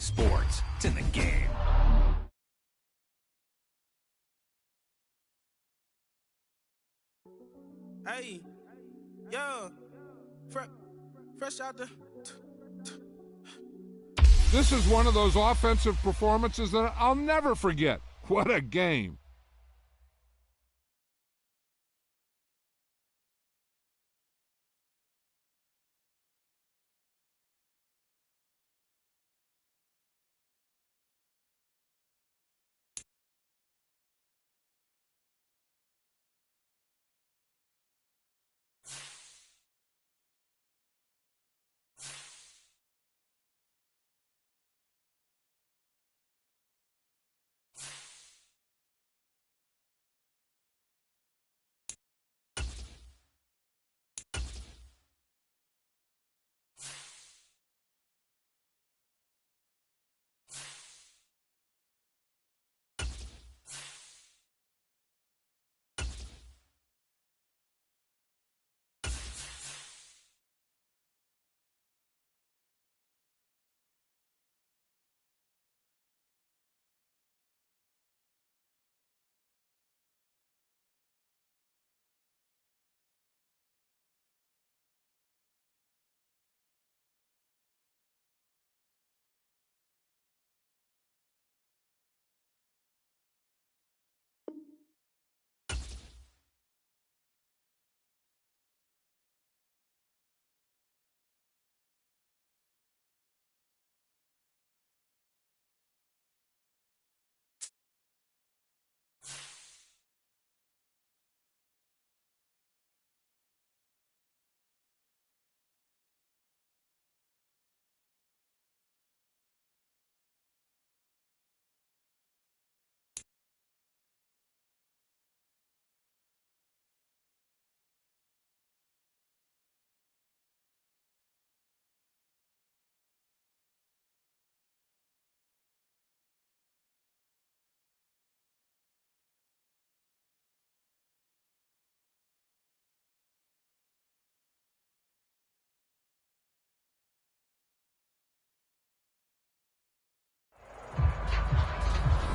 sports. It's in the game. Hey, yo, fresh out the... This is one of those offensive performances that I'll never forget. What a game.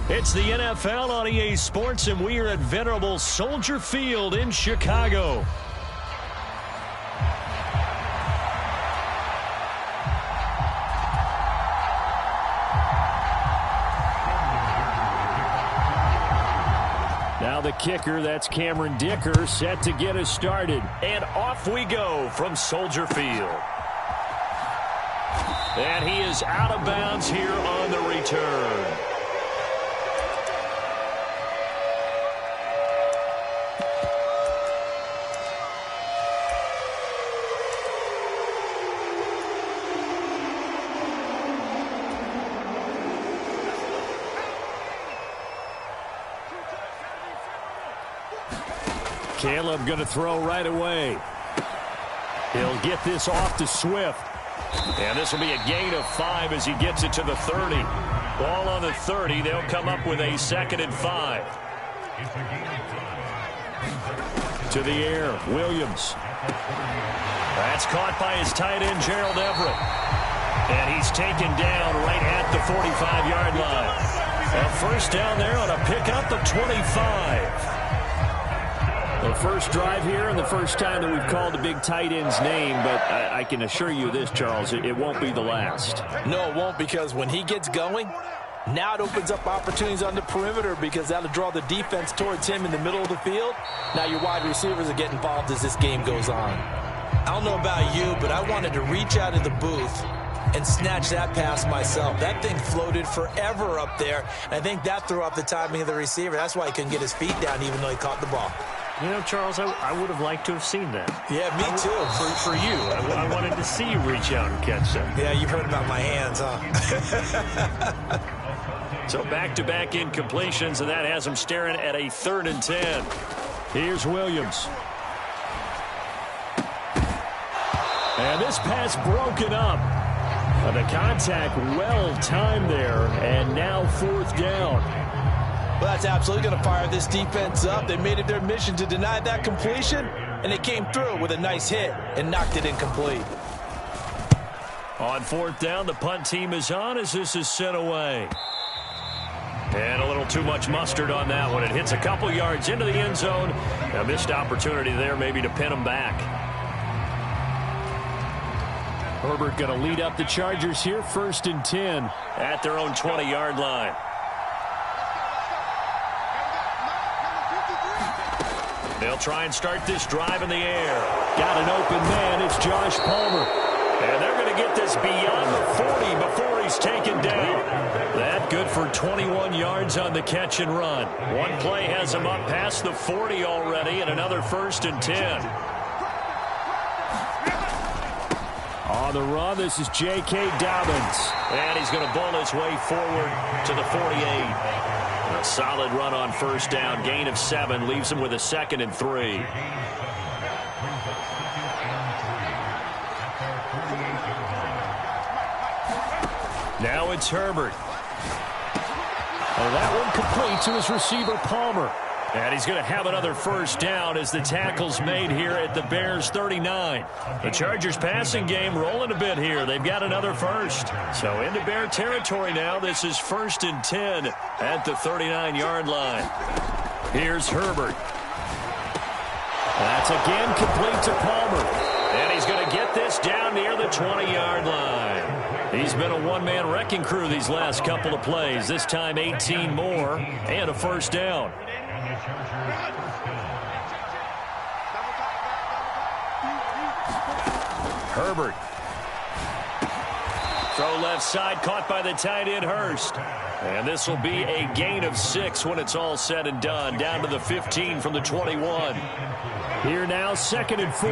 It's the NFL on EA Sports, and we are at venerable Soldier Field in Chicago. Now the kicker, that's Cameron Dicker, set to get us started. And off we go from Soldier Field. And he is out of bounds here on the return. Caleb going to throw right away. He'll get this off to Swift. And this will be a gain of 5 as he gets it to the 30. Ball on the 30. They'll come up with a 2nd and 5. To the air, Williams. That's caught by his tight end, Gerald Everett. And he's taken down right at the 45-yard line. A first down there on a pickup of 25. The first drive here and the first time that we've called the big tight end's name, but I can assure you this, Charles, it won't be the last. No, it won't, because when he gets going, now it opens up opportunities on the perimeter because that'll draw the defense towards him in the middle of the field. Now your wide receivers are getting involved as this game goes on. I don't know about you, but I wanted to reach out of the booth and snatch that pass myself. That thing floated forever up there, and I think that threw off the timing of the receiver. That's why he couldn't get his feet down even though he caught the ball. You know, Charles, I would have liked to have seen that. Yeah, me too. For you. I wanted to see you reach out and catch that. Yeah, you've heard about my hands, huh? So back-to-back incompletions, and that has him staring at a 3rd and 10. Here's Williams. And this pass broken up. The contact well-timed there, and now 4th down. Well, that's absolutely going to fire this defense up. They made it their mission to deny that completion, and they came through with a nice hit and knocked it incomplete. On fourth down, the punt team is on as this is sent away. And a little too much mustard on that one. It hits a couple yards into the end zone. A missed opportunity there maybe to pin them back. Herbert going to lead up the Chargers here, 1st and 10 at their own 20-yard line. They'll try and start this drive in the air. Got an open man. It's Josh Palmer. And they're going to get this beyond the 40 before he's taken down. That good for 21 yards on the catch and run. One play has him up past the 40 already, and another 1st and 10. On the run, this is J.K. Dobbins. And he's going to bull his way forward to the 48. A solid run on 1st down. Gain of 7 leaves him with a 2nd and 3. Now it's Herbert. That one complete to his receiver, Palmer. And he's going to have another 1st down as the tackle's made here at the Bears' 39. The Chargers passing game rolling a bit here. They've got another 1st. So into Bear territory now. This is 1st and 10 at the 39-yard line. Here's Herbert. That's again complete to Palmer. And he's going to get this down near the 20-yard line. He's been a one-man wrecking crew these last couple of plays. This time 18 more and a 1st down. Herbert. Throw left side, caught by the tight end Hurst. And this will be a gain of 6 when it's all said and done. Down to the 15 from the 21. Here now, 2nd and 4.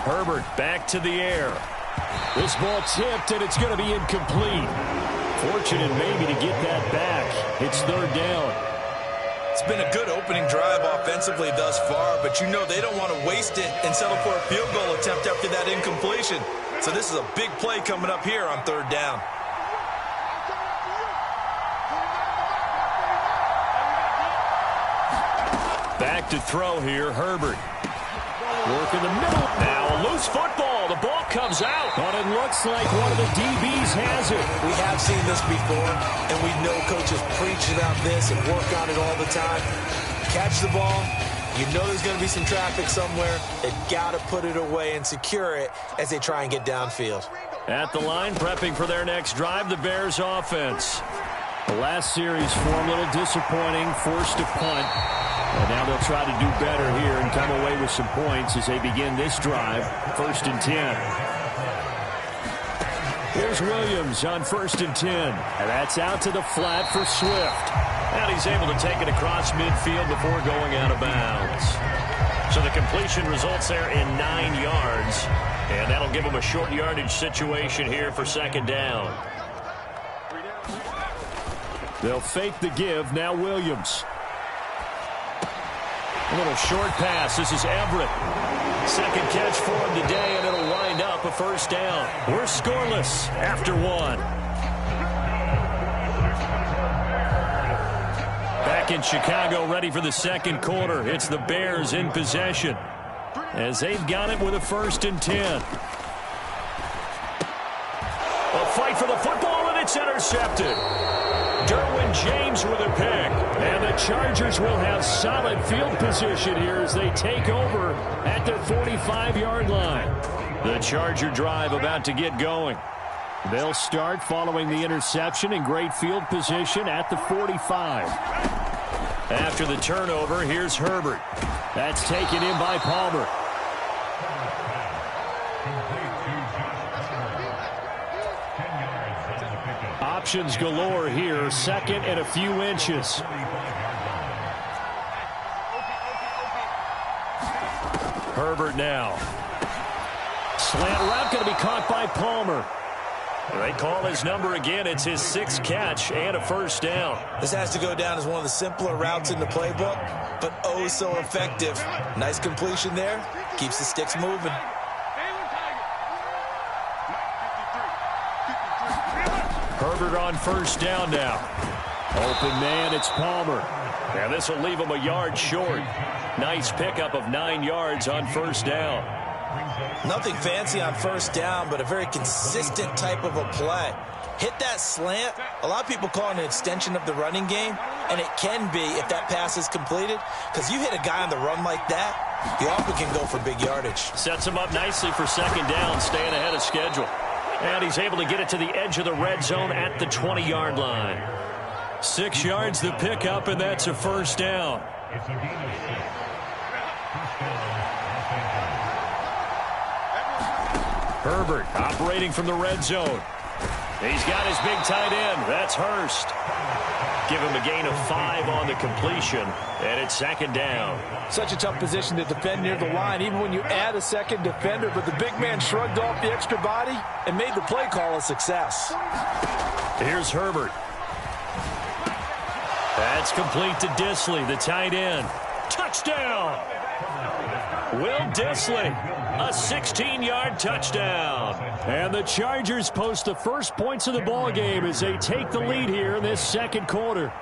Herbert back to the air. This ball tipped, and it's going to be incomplete. Fortunate maybe to get that back. It's 3rd down. It's been a good opening drive offensively thus far, but you know they don't want to waste it and settle for a field goal attempt after that incompletion. So this is a big play coming up here on 3rd down. Back to throw here, Herbert. Work in the middle. Now a loose football. The ball comes out. But it looks like one of the DBs has it. We have seen this before, and we know coaches preach about this and work on it all the time. Catch the ball. You know there's going to be some traffic somewhere. They've got to put it away and secure it as they try and get downfield. At the line, prepping for their next drive, the Bears offense. The last series for them, a little disappointing, forced to punt. And now they'll try to do better here and come away with some points as they begin this drive, 1st and 10. Here's Williams on 1st and 10. And that's out to the flat for Swift. And he's able to take it across midfield before going out of bounds. So the completion results there in 9 yards. And that'll give them a short yardage situation here for 2nd down. They'll fake the give. Now Williams. A little short pass. This is Everett. 2nd catch for him today, and it'll wind up a 1st down. We're scoreless after 1. Back in Chicago, ready for the 2nd quarter. It's the Bears in possession as they've got it with a 1st and 10. A fight for the football, and it's intercepted. Derwin James with a pick. And the Chargers will have solid field position here as they take over at their 45-yard line. The Charger drive about to get going. They'll start following the interception in great field position at the 45. After the turnover, here's Herbert. That's taken in by Palmer. Options galore here. 2nd and a few inches. Herbert now. Slant route going to be caught by Palmer. They call his number again. It's his 6th catch and a 1st down. This has to go down as one of the simpler routes in the playbook, but oh so effective. Nice completion there. Keeps the sticks moving. Herbert on 1st down now. Open man, it's Palmer. And this will leave him a yard short. Nice pickup of 9 yards on first down. Nothing fancy on first down, but a very consistent type of a play. Hit that slant. A lot of people call it an extension of the running game, and it can be if that pass is completed, because you hit a guy on the run like that, you often can go for big yardage. Sets him up nicely for second down, staying ahead of schedule. And he's able to get it to the edge of the red zone at the 20-yard line. 6 yards the pickup, and that's a first down. Herbert operating from the red zone. He's got his big tight end. That's Hurst. Give him a gain of 5 on the completion, and it's second down. Such a tough position to defend near the line, even when you add a second defender, but the big man shrugged off the extra body and made the play call a success. Here's Herbert. That's complete to Disley, the tight end. Touchdown! Will Disley, a 16-yard touchdown. And the Chargers post the first points of the ball game as they take the lead here in this second quarter.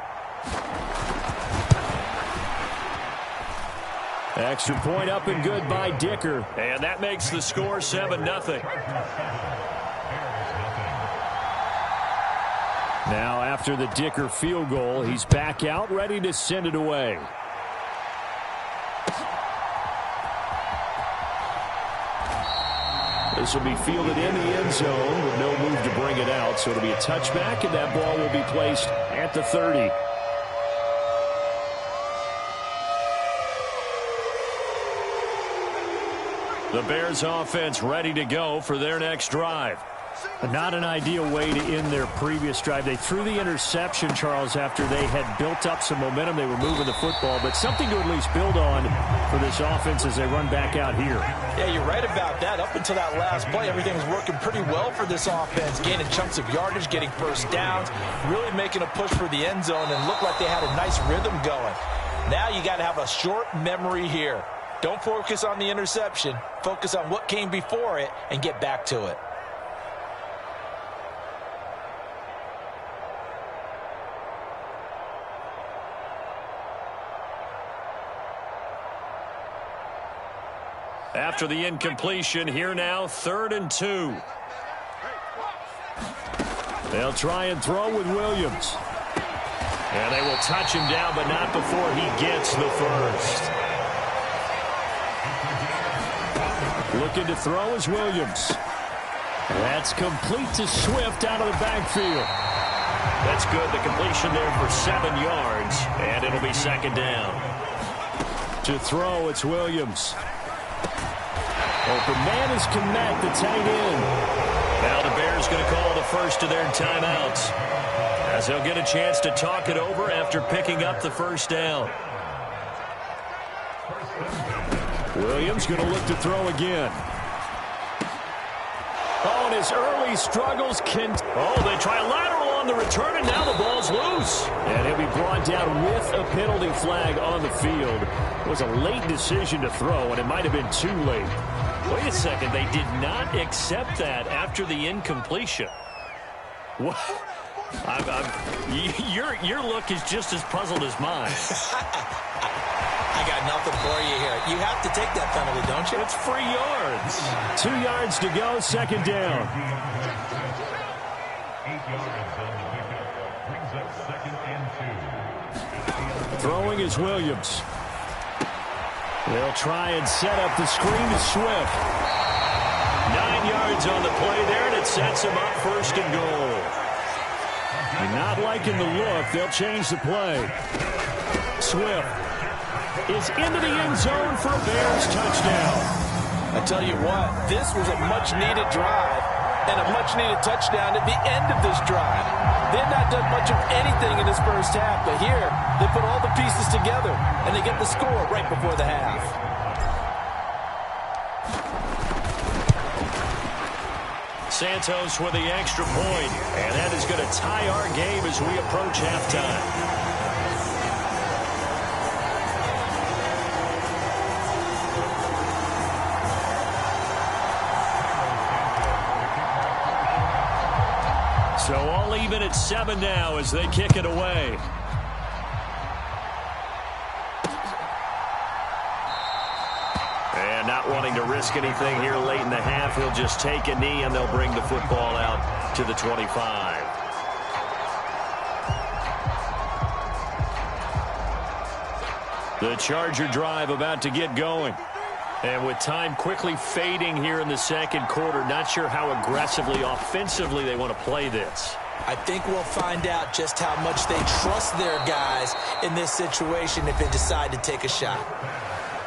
Extra point up and good by Dicker. And that makes the score 7-0. Now after the Dicker field goal, he's back out ready to send it away. This will be fielded in the end zone with no move to bring it out. So it'll be a touchback, and that ball will be placed at the 30. The Bears offense ready to go for their next drive. Not an ideal way to end their previous drive. They threw the interception, Charles, after they had built up some momentum. They were moving the football, but something to at least build on for this offense as they run back out here. Yeah, you're right about that. Up until that last play, everything was working pretty well for this offense, gaining chunks of yardage, getting first downs, really making a push for the end zone, and looked like they had a nice rhythm going. Now you got to have a short memory here. Don't focus on the interception. Focus on what came before it and get back to it. After the incompletion, here now, 3rd and 2. They'll try and throw with Williams. And they will touch him down, but not before he gets the first. Looking to throw is Williams. That's complete to Swift out of the backfield. That's good. The completion there for 7 yards, and it'll be second down. To throw, it's Williams. Open man is Kmet, the tight end. Now the Bears going to call the first of their timeouts, as they'll get a chance to talk it over after picking up the first down. Williams going to look to throw again. Oh, and his early struggles can... Oh, they try a lateral on the return, and now the ball's loose. And he'll be brought down with a penalty flag on the field. It was a late decision to throw, and it might have been too late. Wait a second, they did not accept that after the incompletion. What? Your look is just as puzzled as mine. I got nothing for you here. You have to take that penalty, don't you? It's free yards. 2 yards to go, second down. 8 yards on the pickup. Brings up 2nd and 2. Throwing is Williams. They'll try and set up the screen to Swift. 9 yards on the play there, and it sets him up 1st and goal. Not liking the look, they'll change the play. Swift is into the end zone for a Bears touchdown. I tell you what, this was a much-needed drive and a much-needed touchdown at the end of this drive. They had not done much of anything in this first half, but here they put all the pieces together, and they get the score right before the half. Santos with the extra point, and that is going to tie our game as we approach halftime. So all even at 7 now as they kick it away. And not wanting to risk anything here late in the half, he'll just take a knee, and they'll bring the football out to the 25. The Charger drive about to get going. And with time quickly fading here in the second quarter, not sure how aggressively, offensively they want to play this. I think we'll find out just how much they trust their guys in this situation if they decide to take a shot.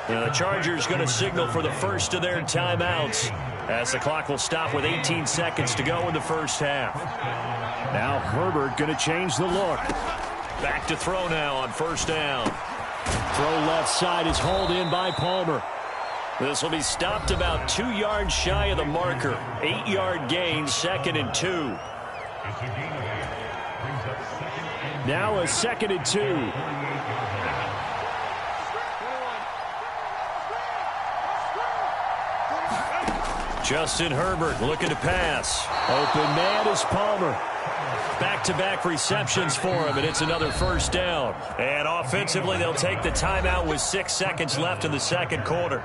Now the Chargers going to signal for the first of their timeouts as the clock will stop with 18 seconds to go in the first half. Now Herbert going to change the look. Back to throw now on first down. Throw left side is hauled in by Palmer. This will be stopped about 2 yards shy of the marker. 8-yard gain, 2nd and 2. Now a 2nd and 2. Justin Herbert looking to pass. Open man is Palmer. Back-to-back receptions for him, and it's another first down. And offensively, they'll take the timeout with 6 seconds left in the second quarter.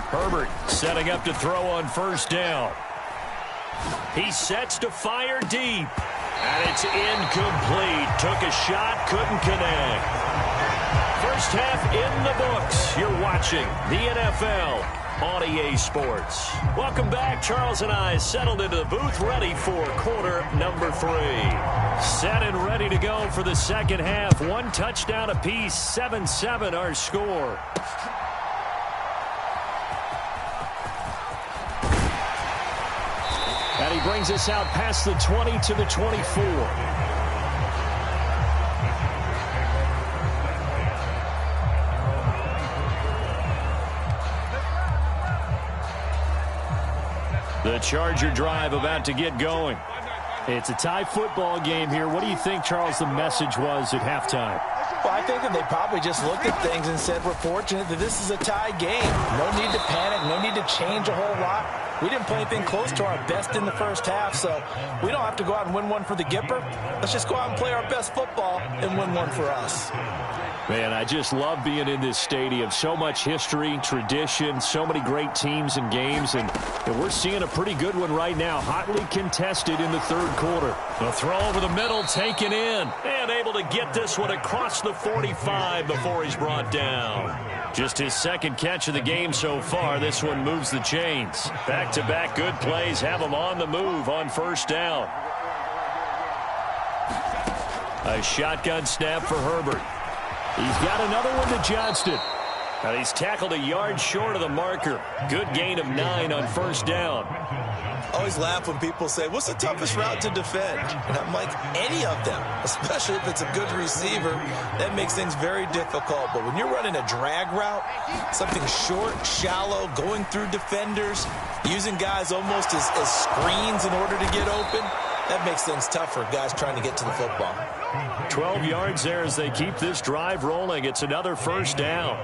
Herbert setting up to throw on first down. He sets to fire deep. And it's incomplete. Took a shot, couldn't connect. First half in the books. You're watching the NFL on EA Sports. Welcome back. Charles and I settled into the booth, ready for quarter number 3. Set and ready to go for the second half. 1 touchdown apiece, 7-7 our score. And he brings us out past the 20 to the 24. The Charger drive about to get going. It's a tie football game here. What do you think, Charles, the message was at halftime? Well, I think that they probably just looked at things and said, we're fortunate that this is a tie game. No need to panic. No need to change a whole lot. We didn't play anything close to our best in the first half, so we don't have to go out and win one for the Gipper. Let's just go out and play our best football and win one for us. Man, I just love being in this stadium. So much history, tradition, so many great teams and games, and we're seeing a pretty good one right now, hotly contested in the third quarter. The throw over the middle, taken in, and able to get this one across the 45 before he's brought down. Just his second catch of the game so far. This one moves the chains. Back-to-back good plays have him on the move on first down. A shotgun snap for Herbert. He's got another one to Johnston. And he's tackled a yard short of the marker. Good gain of 9 on first down. I always laugh when people say, what's the toughest route to defend? And I'm like, any of them, especially if it's a good receiver. That makes things very difficult. But when you're running a drag route, something short, shallow, going through defenders, using guys almost as screens in order to get open, that makes things tough for guys trying to get to the football. 12 yards there as they keep this drive rolling. It's another first down.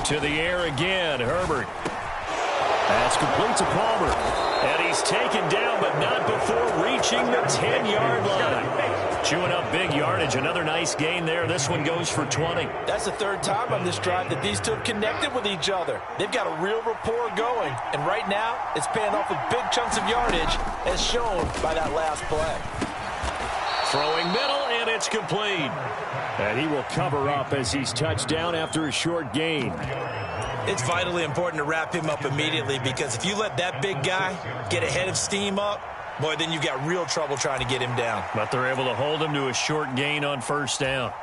To the air again, Herbert. That's complete to Palmer. And he's taken down, but not before reaching the 10-yard line. Chewing up big yardage. Another nice gain there. This one goes for 20. That's the third time on this drive that these two have connected with each other. They've got a real rapport going. And right now, it's paying off with big chunks of yardage, as shown by that last play. Throwing middle, and it's complete. And he will cover up as he's touched down after a short gain. It's vitally important to wrap him up immediately, because if you let that big guy get a head of steam up, boy, then you've got real trouble trying to get him down. But they're able to hold him to a short gain on first down.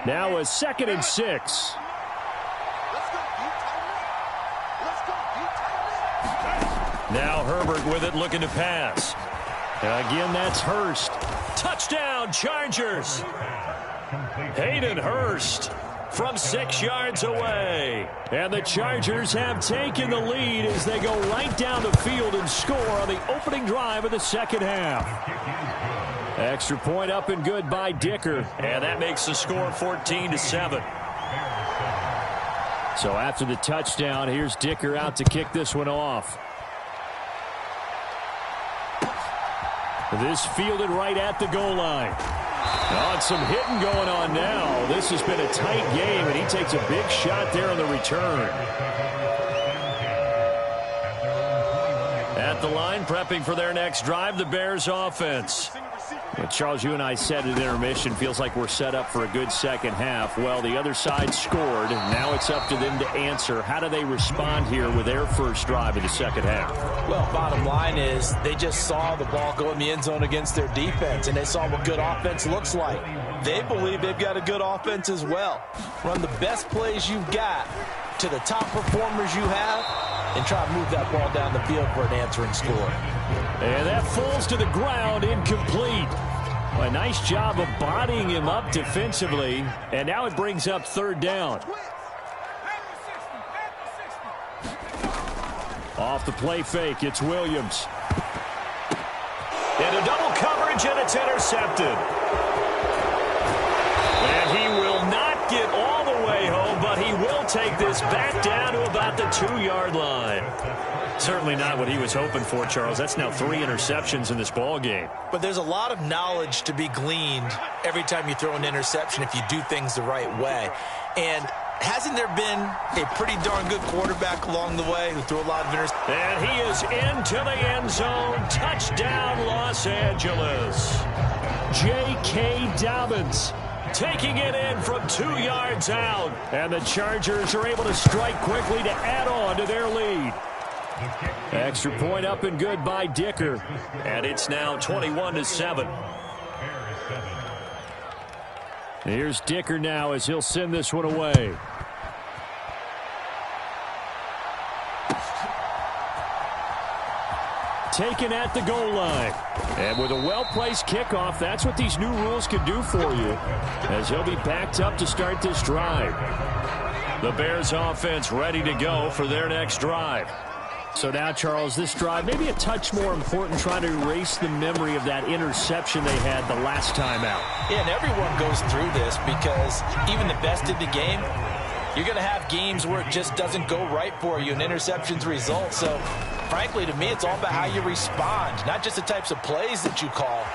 Now a 2nd and 6. Now Herbert with it, looking to pass. Again, that's Hurst. Touchdown, Chargers. Hayden Hurst from 6 yards away. And the Chargers have taken the lead as they go right down the field and score on the opening drive of the second half. Extra point up and good by Dicker. And that makes the score 14-7. So after the touchdown, here's Dicker out to kick this one off. This fielded right at the goal line. Oh, some hitting going on now. This has been a tight game, and he takes a big shot there on the return. At the line, prepping for their next drive, the Bears offense. Well, Charles, you and I said at intermission, feels like we're set up for a good second half. Well, the other side scored. Now it's up to them to answer. How do they respond here with their first drive of the second half? Well, bottom line is they just saw the ball go in the end zone against their defense, and they saw what good offense looks like. They believe they've got a good offense as well. Run the best plays you've got to the top performers you have, and try to move that ball down the field for an answering score. And that falls to the ground, incomplete. A nice job of bodying him up defensively, and now it brings up third down. Off the play fake, it's Williams. Into double coverage, and it's intercepted. And he will not get all the way home, but he will take this back down to about the 2-yard line. Certainly not what he was hoping for, Charles. That's now 3 interceptions in this ball game. But there's a lot of knowledge to be gleaned every time you throw an interception if you do things the right way. And hasn't there been a pretty darn good quarterback along the way who threw a lot of interceptions? And he is into the end zone. Touchdown, Los Angeles. J.K. Dobbins taking it in from 2 yards out. And the Chargers are able to strike quickly to add on to their lead. Extra point up and good by Dicker. And it's now 21-7. Here's Dicker now as he'll send this one away. Taken at the goal line. And with a well-placed kickoff, that's what these new rules can do for you, as he'll be backed up to start this drive. The Bears offense ready to go for their next drive. So now, Charles, this drive maybe a touch more important, trying to erase the memory of that interception they had the last time out. Yeah, and everyone goes through this because even the best in the game, you're going to have games where it just doesn't go right for you and interceptions result. So, frankly, to me, it's all about how you respond, not just the types of plays that you call.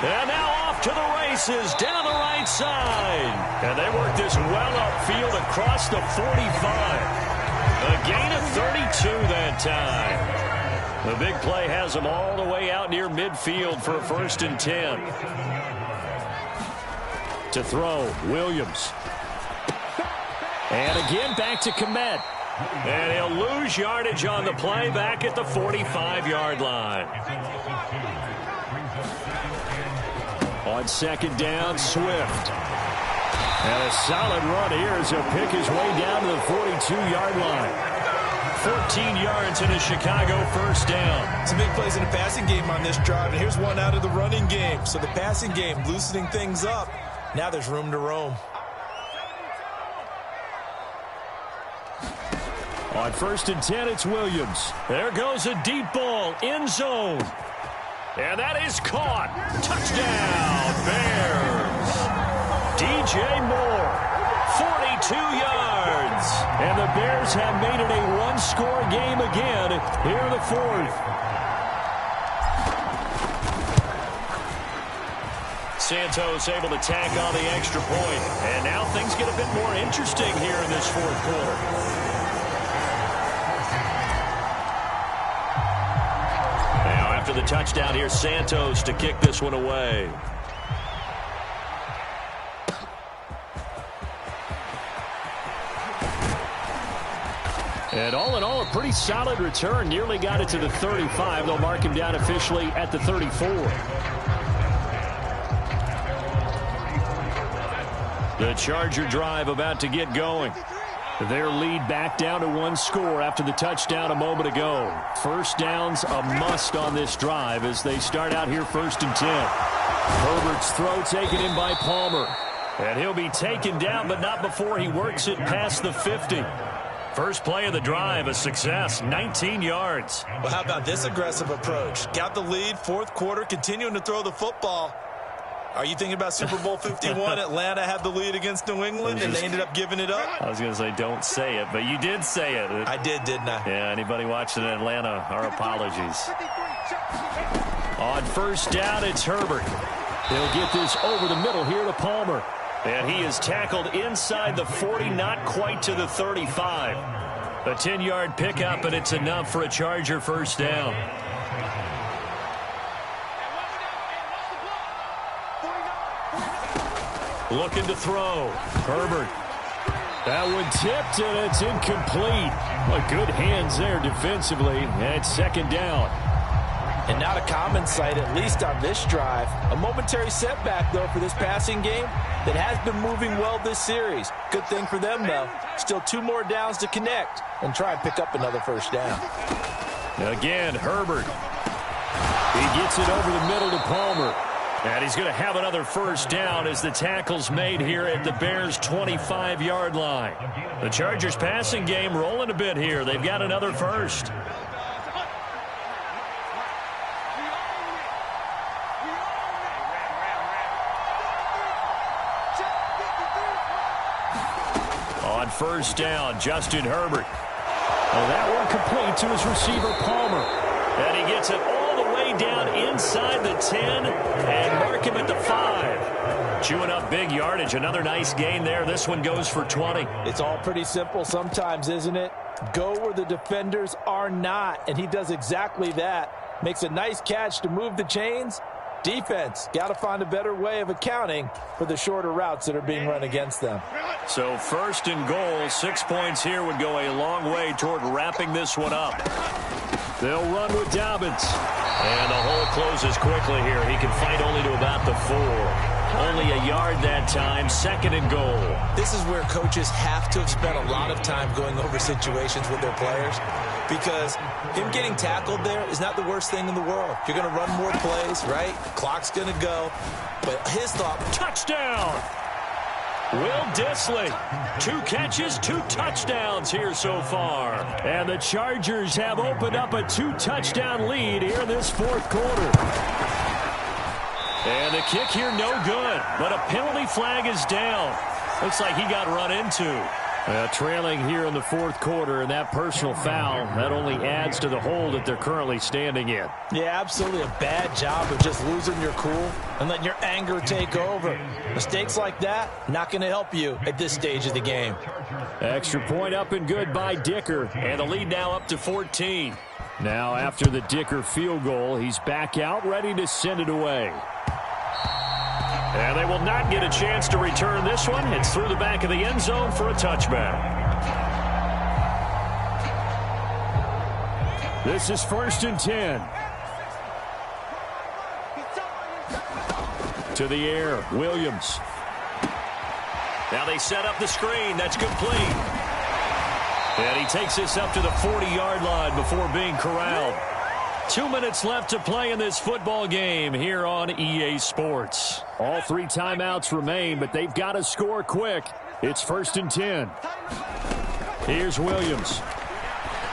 And now off to the races down the right side. And they work this well upfield across the 45. A gain of 32 that time. The big play has them all the way out near midfield for a 1st and 10. To throw, Williams. And again back to Kmet. And he'll lose yardage on the play back at the 45-yard line. On 2nd down, Swift. And a solid run here as he'll pick his way down to the 42-yard line. 14 yards in a Chicago 1st down. Some big plays in the passing game on this drive, and here's one out of the running game. So the passing game loosening things up. Now there's room to roam. On 1st and 10, it's Williams. There goes a deep ball, end zone. And that is caught. Touchdown, Bears. DJ Moore, 42 yards. And the Bears have made it a 1-score game again here in the 4th. Santos able to tack on the extra point. And now things get a bit more interesting here in this 4th quarter. Now after the touchdown, here's Santos to kick this one away. And all in all, a pretty solid return. Nearly got it to the 35. They'll mark him down officially at the 34. The Charger drive about to get going. Their lead back down to 1 score after the touchdown a moment ago. 1st down's a must on this drive as they start out here 1st and 10. Herbert's throw taken in by Palmer. And he'll be taken down, but not before he works it past the 50. First play of the drive, a success, 19 yards. Well, how about this aggressive approach? Got the lead, 4th quarter, continuing to throw the football. Are you thinking about Super Bowl 51? Atlanta had the lead against New England, and they ended up giving it up? I was going to say don't say it, but you did say it. I did, didn't I? Yeah, anybody watching in Atlanta, our apologies. On first down, it's Herbert. He'll get this over the middle here to Palmer. And he is tackled inside the 40, not quite to the 35. A 10-yard pickup, and it's enough for a Charger first down. Looking to throw. Herbert. That one tipped, and it's incomplete. But good hands there defensively. And second down. And not a common sight, at least on this drive. A momentary setback, though, for this passing game that has been moving well this series. Good thing for them, though. Still 2 more downs to connect and try and pick up another first down. Again, Herbert. He gets it over the middle to Palmer. And he's going to have another first down as the tackle's made here at the Bears' 25-yard line. The Chargers passing game rolling a bit here. They've got another first. On first down, Justin Herbert. Well, that one complete to his receiver, Palmer. And he gets it all the way down inside the 10 and mark him at the 5. Chewing up big yardage. Another nice gain there. This one goes for 20. It's all pretty simple sometimes, isn't it? Go where the defenders are not, and he does exactly that. Makes a nice catch to move the chains. Defense, got to find a better way of accounting for the shorter routes that are being run against them. So first and goal, 6 points here would go a long way toward wrapping this one up. They'll run with Dobbins. And the hole closes quickly here. He can fight only to about the 4. Only a yard that time, second and goal. This is where coaches have to have spent a lot of time going over situations with their players, because him getting tackled there is not the worst thing in the world. You're going to run more plays, right? Clock's going to go. But his thought... Touchdown! Will Dissly. 2 catches, 2 touchdowns here so far. And the Chargers have opened up a 2-touchdown lead here in this fourth quarter. And the kick here no good, but a penalty flag is down. Looks like he got run into. Trailing here in the fourth quarter, and that personal foul, that only adds to the hole that they're currently standing in. Yeah, absolutely a bad job of just losing your cool and letting your anger take over. Mistakes like that, not going to help you at this stage of the game. Extra point up and good by Dicker, and the lead now up to 14. Now after the Dicker field goal, he's back out ready to send it away. And they will not get a chance to return this one. It's through the back of the end zone for a touchback. This is first and 10. To the air, Williams. Now they set up the screen. That's complete. And he takes this up to the 40-yard line before being corralled. 2 minutes left to play in this football game here on EA Sports. All 3 timeouts remain, but they've got to score quick. It's first and 10. Here's Williams.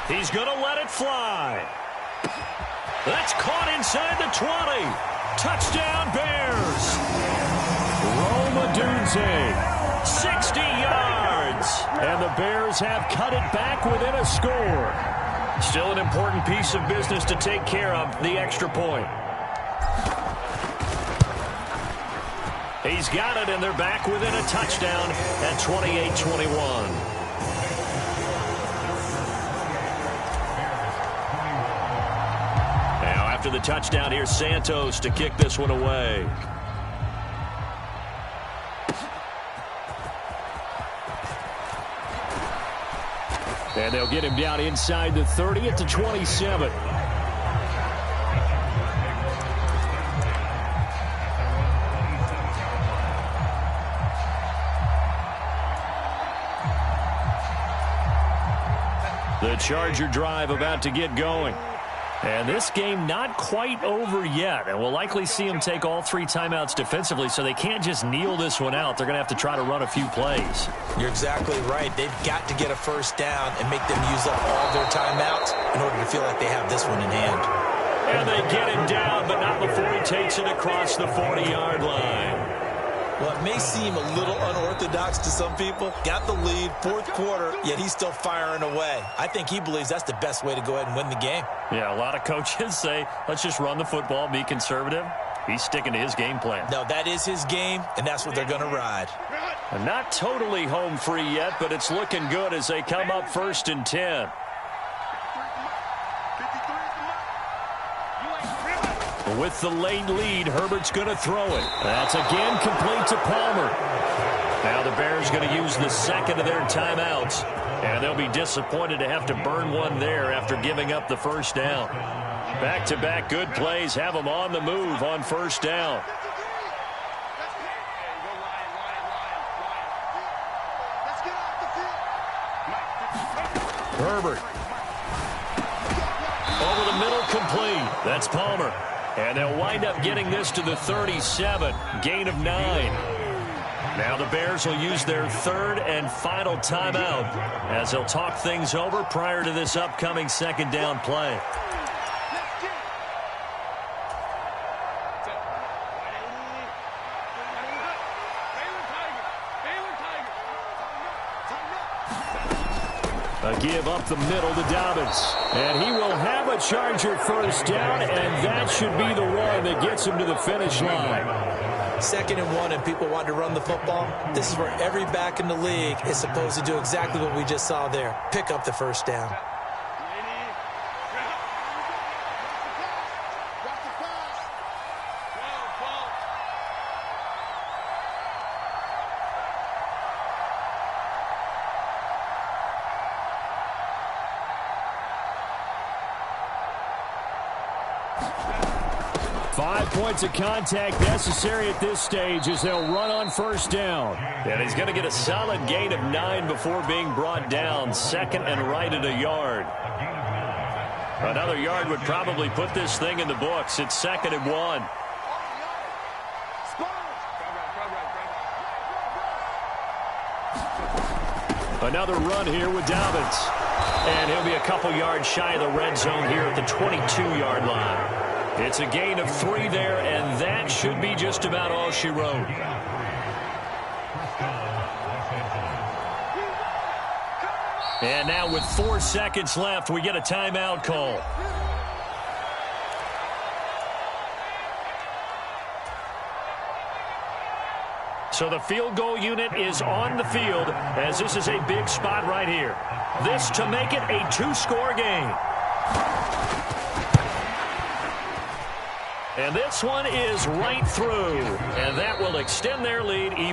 He's going to let it fly. That's caught inside the 20. Touchdown Bears. Rome Odunze. 60 yards. And the Bears have cut it back within a score. Still an important piece of business to take care of, the extra point. He's got it, and they're back within a touchdown at 28-21. Now, after the touchdown, here's Santos to kick this one away. And they'll get him down inside the 30 at the 27. The Charger drive about to get going. And this game not quite over yet. And we'll likely see them take all 3 timeouts defensively, so they can't just kneel this one out. They're going to have to try to run a few plays. You're exactly right. They've got to get a first down and make them use up all their timeouts in order to feel like they have this one in hand. And they get him down, but not before he takes it across the 40-yard line. may seem a little unorthodox to some people. Got the lead, fourth quarter, yet he's still firing away. I think he believes that's the best way to go ahead and win the game. Yeah, a lot of coaches say, let's just run the football, be conservative. He's sticking to his game plan. No, that is his game, and that's what they're going to ride. Not totally home free yet, but it's looking good as they come up 1st and 10. With the late lead, Herbert's going to throw it. That's again complete to Palmer. Now the Bears going to use the second of their timeouts, and they'll be disappointed to have to burn one there after giving up the first down. Back-to-back good plays have them on the move on 1st down. Herbert. Over the middle, complete. That's Palmer. And they'll wind up getting this to the 37. Gain of 9. Now the Bears will use their 3rd and final timeout as they'll talk things over prior to this upcoming 2nd down play. A give up the middle to Dobbins. And he will have a Charger first down, and that should be the one that gets him to the finish line. 2nd and 1, and people want to run the football. This is where every back in the league is supposed to do exactly what we just saw there. Pick up the first down. 5 points of contact necessary at this stage as they'll run on 1st down. And he's going to get a solid gain of 9 before being brought down. 2nd and right at a yard. Another yard would probably put this thing in the books. It's 2nd and 1. Another run here with Dobbins. And he'll be a couple yards shy of the red zone here at the 22-yard line. It's a gain of 3 there, and that should be just about all she wrote. And now with 4 seconds left, we get a timeout call. So the field goal unit is on the field as this is a big spot right here. This to make it a 2-score game. And this one is right through. And that will extend their lead even